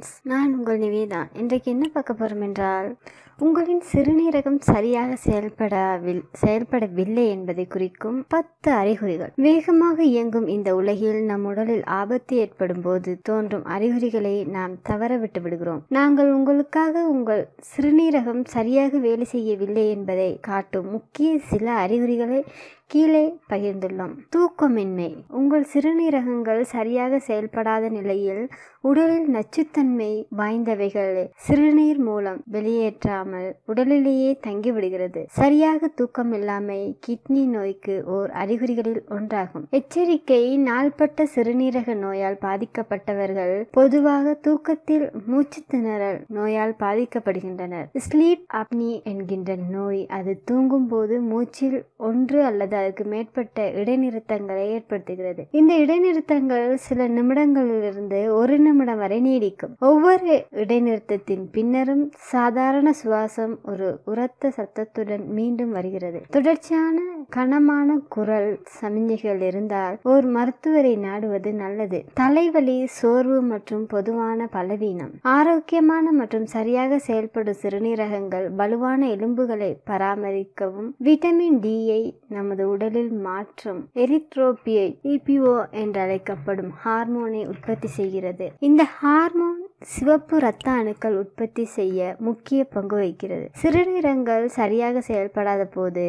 Friends, நான் உங்கள் நிவேதா. இன்றைக்கு என்ன பார்க்க போகிறோம் என்றால், உங்களின் சிறுநீரகம் சரியாக செயல்படவில்லை என்பதை குறிக்கும் 10 அறிகுறிகள். வேகமாக இயங்கும் இந்த உலகில் நம் உடலில் ஆபத்து ஏற்படும் போது தோன்றும் அறிகுறிகளை நாம் தவற விட்டு விடுகிறோம். நாங்கள் உங்களுக்காக உங்கள் சிறுநீரகம் சரியாக வேலை செய்யவில்லை என்பதை காட்டும் முக்கிய சில அறிகுறிகளை கீழே பகிர்ந்துள்ளோம். தூக்கமின்மை. உங்கள் சிறுநீரகங்கள் சரியாக செயல்படாத நிலையில் உடலில் நச்சுத்தன்மை வாய்ந்தவைகளை சிறுநீர் மூலம் வெளியேற்றாமல் உடலிலேயே தங்கிவிடுகிறது. சரியாக தூக்கமில்லாமை கிட்னி நோய்க்கு ஓர் அறிகுறிகளில் ஒன்றாகும். எச்சரிக்கை. நாள்பட்ட சிறுநீரக நோயால் பாதிக்கப்பட்டவர்கள் பொதுவாக தூக்கத்தில் மூச்சு திணறல் நோயால் பாதிக்கப்படுகின்றனர். ஸ்லீப் அப்னி என்கின்ற நோய் அது தூங்கும் போது மூச்சில் ஒன்று அல்லது அதற்கு மேற்பட்ட இடைநிறுத்தங்களை ஏற்படுத்துகிறது. இந்த இடைநிறுத்தங்கள் சில நிமிடங்களிலிருந்து 1 நிமிடம் வரை நீடிக்கும். ஒவ்வொரு இடைநிறுத்தத்தின் பின்னரும் சாதாரண சுவாசம் ஒரு உரத்த சத்தத்துடன் மீண்டும் வருகிறது. தொடர்ச்சியான கனமான குரல் சமிஞ்சைகள் இருந்தால் ஒரு மருத்துவரை நாடுவது நல்லது. தலைவலி, சோர்வு மற்றும் பொதுவான பலவீனம். ஆரோக்கியமான மற்றும் சரியாக செயல்படும் சிறுநீரகங்கள் வலுவான எலும்புகளை பராமரிக்கவும் விட்டமின் D-ஐ நமது உடலில் மாற்றும் எரித்ரோபியை EPO என்று அழைக்கப்படும் ஹார்மோனை உற்பத்தி செய்கிறது. இந்த ஹார்மோன் சிவப்பு இரத்த அணுக்கள் உற்பத்தி செய்ய முக்கிய பங்கு வகிக்கிறது. சிறுநீரகங்கள் சரியாக செயல்படாத போது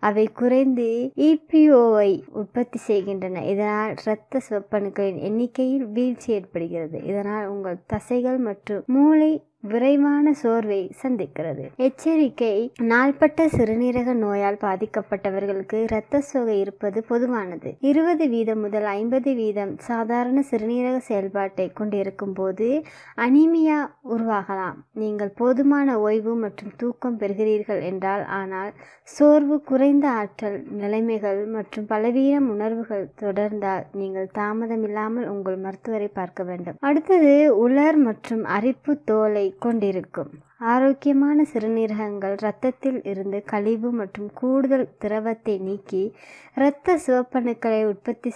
அவை குறைந்து EPO-ஐ உற்பத்தி செய்கின்றன. இதனால் இரத்த சிவப்பணுக்களின் எண்ணிக்கையில் வீழ்ச்சி ஏற்படுகிறது. இதனால் உங்கள் தசைகள் மற்றும் மூளை விரைவான சோர்வை சந்திக்கிறது. எச்சரிக்கை. நாள்பட்ட சிறுநீரக நோயால் பாதிக்கப்பட்டவர்களுக்கு இரத்த சோகை இருப்பது பொதுவானது. 20% முதல் 50% சாதாரண சிறுநீரக செயல்பாட்டை கொண்டிருக்கும் போது அனீமியா உருவாகலாம். நீங்கள் போதுமான ஓய்வு மற்றும் தூக்கம் பெறுகிறீர்கள் என்றால், ஆனால் சோர்வு, குறைந்த ஆற்றல் நிலைமைகள் மற்றும் பலவீன உணர்வுகள் தொடர்ந்தால் நீங்கள் தாமதமில்லாமல் உங்கள் மருத்துவரை பார்க்க வேண்டும். அடுத்தது, உலர் மற்றும் அரிப்பு தோலை கொண்டிருக்கும். ஆரோக்கியமான சிறுநீரகங்கள் இரத்தத்தில் இருந்து கழிவு மற்றும் கூடுதல் திரவத்தை நீக்கி இரத்த சிவப்பணுக்களை உற்பத்தி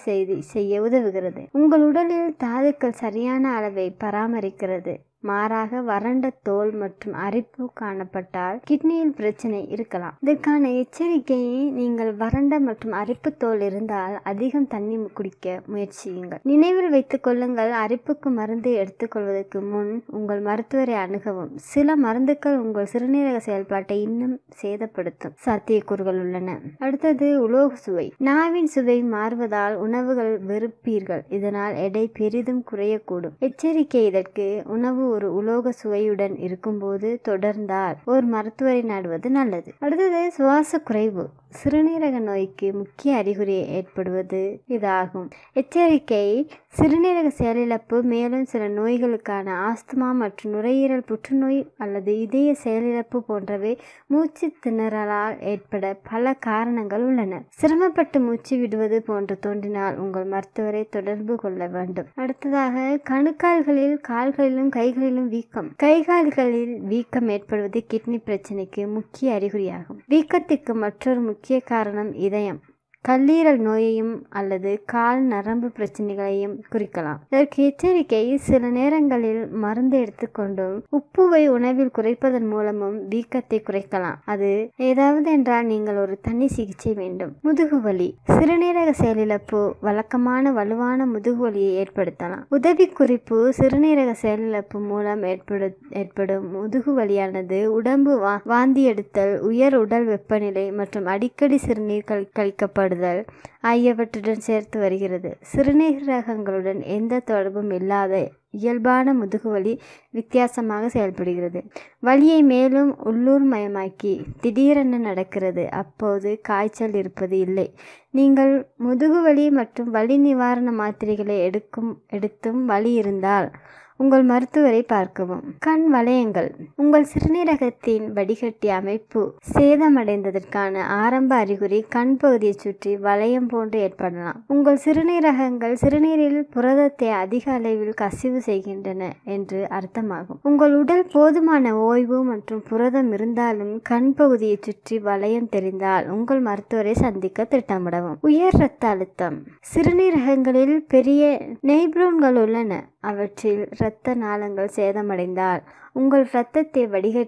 செய்ய உதவுகிறது. உங்கள் உடலில் தாதுக்கள் சரியான அளவை பராமரிக்கிறது. மாறாக வறண்ட தோல் மற்றும் அரிப்பு காணப்பட்டால் கிட்னியில் பிரச்சனை இருக்கலாம். இதற்கான எச்சரிக்கை. நீங்கள் வறண்ட மற்றும் அரிப்பு தோல் இருந்தால் அதிகம் தண்ணி குடிக்க முயற்சியுங்கள். நினைவில் வைத்துக் கொள்ளுங்கள், அரிப்புக்கு மருந்து எடுத்துக்கொள்வதற்கு முன் உங்கள் மருத்துவரை அணுகவும். சில மருந்துகள் உங்கள் சிறுநீரக செயல்பாட்டை இன்னும் சேதப்படுத்தும் சாத்தியக்கூறுகள் உள்ளன. அடுத்தது, உலோக சுவை. நாவின் சுவை மாறுவதால் உணவுகள் வெறுப்பீர்கள். இதனால் எடை பெரிதும் குறையக்கூடும். எச்சரிக்கை. இதற்கு உணவு ஒரு உலோக சுவையுடன் இருக்கும்போது தொடர்ந்தால் ஒரு மருத்துவரை நாடுவது நல்லது. அடுத்தது, சுவாச குறைவு. சிறுநீரக நோய்க்கு முக்கிய அறிகுறி ஏற்படுவது இதாகும். எச்சரிக்கை. சிறுநீரக செயலிழப்பு மேலும் சில நோய்களுக்கான ஆஸ்துமா மற்றும் நுரையீரல் புற்றுநோய் அல்லது இதய செயலிழப்பு போன்றவை மூச்சு திணறலால் ஏற்பட பல காரணங்கள் உள்ளன. சிரமப்பட்டு மூச்சு விடுவது போன்று தோன்றினால் உங்கள் மருத்துவரை தொடர்பு கொள்ள வேண்டும். அடுத்ததாக, கணுக்கால்களில், கால்களிலும் கைகளிலும் வீக்கம். கைகால்களில் வீக்கம் ஏற்படுவது கிட்னி பிரச்சனைக்கு முக்கிய அறிகுறியாகும். வீக்கத்திற்கு மற்றொரு முக்கிய காரணம் இதயம், கல்லீரல் நோயையும் அல்லது கால் நரம்பு பிரச்சனைகளையும் குறிக்கலாம். இதற்கு எச்சரிக்கை. சில நேரங்களில் மருந்து எடுத்துக்கொண்டும் உப்புவை உணவில் குறைப்பதன் மூலமும் வீக்கத்தை குறைக்கலாம். அது ஏதாவது என்றால் நீங்கள் ஒரு தனி சிகிச்சை வேண்டும். முதுகுவலி. சிறுநீரக செயலிழப்பு வழக்கமான வலுவான முதுகுவலியை ஏற்படுத்தலாம். உதவி குறிப்பு. சிறுநீரக செயலிழப்பு மூலம் ஏற்படும் முதுகுவலியானது உடம்பு வாந்தி எடுத்தல், உயர் உடல் வெப்பநிலை மற்றும் அடிக்கடி சிறுநீர் கழிக்கப்படுதல் ஆகியவற்றுடன் சேர்த்து வருகிறது. சிறுநீரகங்களுடன் எந்த தொடர்பும் இல்லாத இயல்பான முதுகுவலி வித்தியாசமாக செயல்படுகிறது. வலியை மேலும் உள்ளூர் மயமாக்கி திடீரென நடக்கிறது. அப்போது காய்ச்சல் இருப்பது இல்லை. நீங்கள் முதுகுவலி மற்றும் வலி நிவாரண மாத்திரைகளை எடுத்தும் வலி இருந்தால் உங்கள் மருத்துவரை பார்க்கவும். கண் வளையங்கள். உங்கள் சிறுநீரகத்தின் வடிகட்டி அமைப்பு சேதமடைந்ததற்கான ஆரம்ப அறிகுறி கண் பகுதியை சுற்றி வளையம் போன்று ஏற்படலாம். உங்கள் சிறுநீரகங்கள் சிறுநீரில் புரதத்தை அதிக அளவில் கசிவு பதிவு செய்கின்றன என்று அர்த்தமாகும். உங்கள் உடல் போதுமான ஓய்வு மற்றும் புரதம் இருந்தாலும் கண் பகுதியை சுற்றி வளையம் தெரிந்தால் உங்கள் மருத்துவரை சந்திக்க திட்டமிடவும். உயர் இரத்த அழுத்தம். சிறுநீரகங்களில் பெரிய நெய்ப்ரோன்கள் உள்ளன. அவற்றில் இரத்த நாளங்கள் சேதமடைந்தால் உங்கள் இரத்தத்தை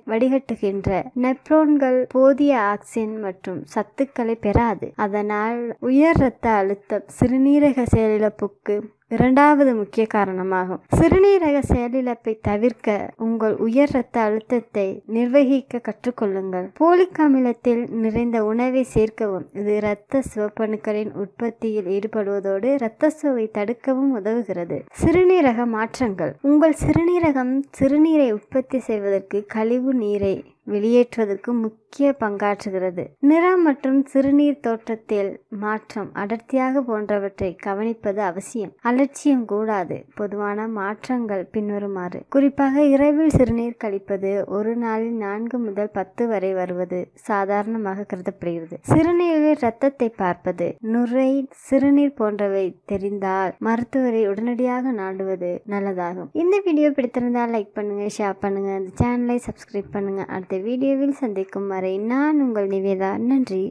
வடிகட்டுகின்ற நெப்ரோன்கள் போதிய ஆக்சிஜன் மற்றும் சத்துக்களை பெறாது. அதனால் உயர் இரத்த அழுத்தம் சிறுநீரக செயலிழப்புக்கு இரண்டாவது முக்கிய காரணமாகும். சிறுநீரக செயலிழப்பை தவிர்க்க உங்கள் உயர் இரத்த அழுத்தத்தை நிர்வகிக்க கற்றுக்கொள்ளுங்கள். போலிக் அமிலத்தில் நிறைந்த உணவை சேர்க்கவும். இது இரத்த சிவப்பணுக்களின் உற்பத்தியில் ஈடுபடுவதோடு இரத்த சோகை தடுக்கவும் உதவுகிறது. சிறுநீரக மாற்றங்கள். உங்கள் சிறுநீரகம் சிறுநீரை உற்பத்தி செய்வதற்கு கழிவு நீரை வெளியேற்றுவதற்கு முக்கிய பங்காற்றுகிறது. நிறம் மற்றும் சிறுநீர் தோற்றத்தில் மாற்றம், அடர்த்தியாக போன்றவற்றை கவனிப்பது அவசியம். அலட்சியம் கூடாது. பொதுவான மாற்றங்கள் பின்வருமாறு. குறிப்பாக இரவில் சிறுநீர் கழிப்பது. ஒரு நாளில் 4 முதல் 10 வரை வருவது சாதாரணமாக கருதப்படுகிறது. சிறுநீரில் இரத்தத்தை பார்ப்பது. நுரை, சிறுநீர் போன்றவை தெரிந்தால் மருத்துவரை உடனடியாக நாடுவது நல்லதாகும். இந்த வீடியோ பிடித்திருந்தால் லைக் பண்ணுங்க, ஷேர் பண்ணுங்க, இந்த சேனலை சப்ஸ்கிரைப் பண்ணுங்க. அடுத்த வீடியோவில் சந்திக்கும் வரை நான் உங்கள் நிவேதா. நன்றி.